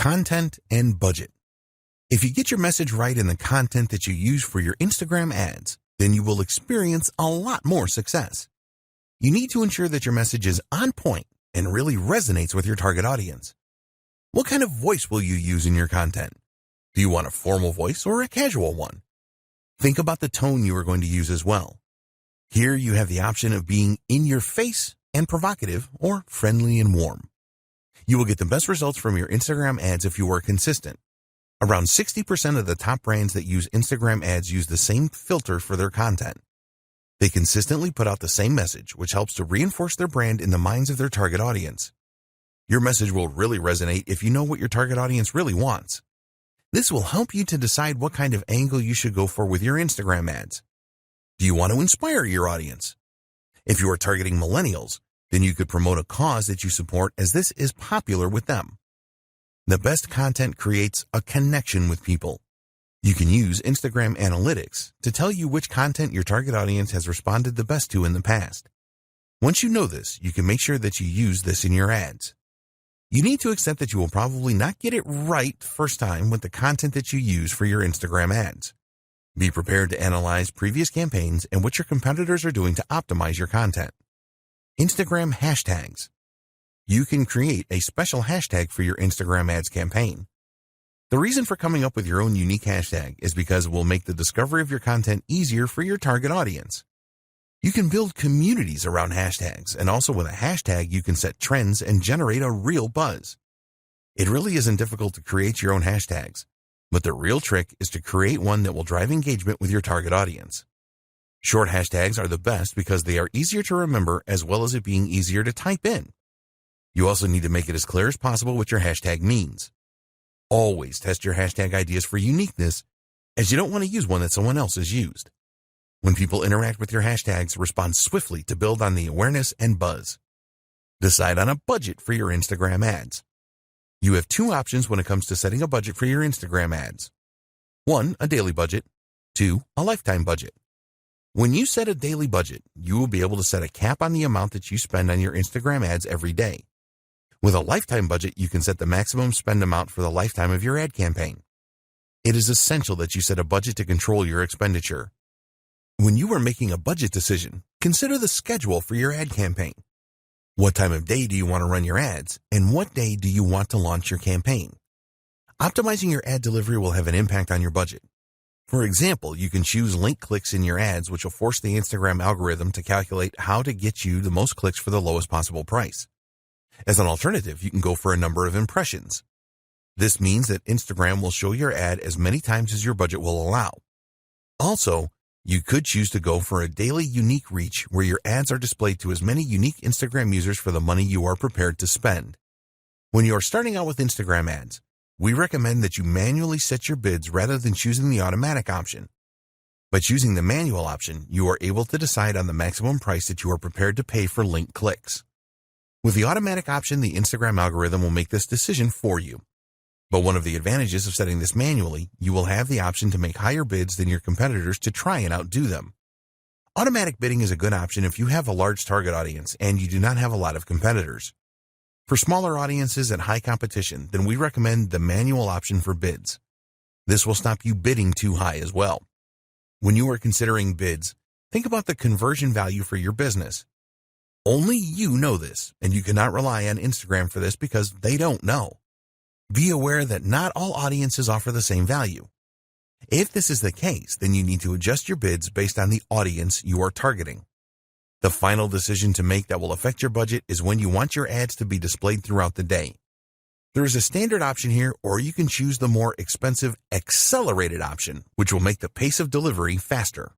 Content and budget. If you get your message right in the content that you use for your Instagram ads, then you will experience a lot more success. You need to ensure that your message is on point and really resonates with your target audience. What kind of voice will you use in your content? Do you want a formal voice or a casual one? Think about the tone you are going to use as well. Here you have the option of being in your face and provocative or friendly and warm. You will get the best results from your Instagram ads if you are consistent. Around 60% of the top brands that use Instagram ads use the same filter for their content. They consistently put out the same message, which helps to reinforce their brand in the minds of their target audience. Your message will really resonate if you know what your target audience really wants. This will help you to decide what kind of angle you should go for with your Instagram ads. Do you want to inspire your audience? If you are targeting millennials, then you could promote a cause that you support, as this is popular with them. The best content creates a connection with people. You can use Instagram Analytics to tell you which content your target audience has responded the best to in the past. Once you know this, you can make sure that you use this in your ads. You need to accept that you will probably not get it right first time with the content that you use for your Instagram ads. Be prepared to analyze previous campaigns and what your competitors are doing to optimize your content. Instagram hashtags. You can create a special hashtag for your Instagram ads campaign. The reason for coming up with your own unique hashtag is because it will make the discovery of your content easier for your target audience. You can build communities around hashtags, and also with a hashtag you can set trends and generate a real buzz. It really isn't difficult to create your own hashtags, but the real trick is to create one that will drive engagement with your target audience. Short hashtags are the best because they are easier to remember, as well as it being easier to type in. You also need to make it as clear as possible what your hashtag means. Always test your hashtag ideas for uniqueness, as you don't want to use one that someone else has used. When people interact with your hashtags, respond swiftly to build on the awareness and buzz. Decide on a budget for your Instagram ads. You have two options when it comes to setting a budget for your Instagram ads. 1, a daily budget. 2, a lifetime budget. When you set a daily budget, you will be able to set a cap on the amount that you spend on your Instagram ads every day. With a lifetime budget, you can set the maximum spend amount for the lifetime of your ad campaign. It is essential that you set a budget to control your expenditure. When you are making a budget decision, consider the schedule for your ad campaign. What time of day do you want to run your ads, and what day do you want to launch your campaign? Optimizing your ad delivery will have an impact on your budget. For example, you can choose link clicks in your ads, which will force the Instagram algorithm to calculate how to get you the most clicks for the lowest possible price. As an alternative, you can go for a number of impressions. This means that Instagram will show your ad as many times as your budget will allow. Also, you could choose to go for a daily unique reach, where your ads are displayed to as many unique Instagram users for the money you are prepared to spend. When you are starting out with Instagram ads, we recommend that you manually set your bids rather than choosing the automatic option. By choosing the manual option, you are able to decide on the maximum price that you are prepared to pay for link clicks. With the automatic option, the Instagram algorithm will make this decision for you. But one of the advantages of setting this manually, you will have the option to make higher bids than your competitors to try and outdo them. Automatic bidding is a good option if you have a large target audience and you do not have a lot of competitors. For smaller audiences and high competition, then we recommend the manual option for bids. This will stop you bidding too high as well. When you are considering bids, think about the conversion value for your business. Only you know this, and you cannot rely on Instagram for this because they don't know. Be aware that not all audiences offer the same value. If this is the case, then you need to adjust your bids based on the audience you are targeting. The final decision to make that will affect your budget is when you want your ads to be displayed throughout the day. There is a standard option here, or you can choose the more expensive accelerated option, which will make the pace of delivery faster.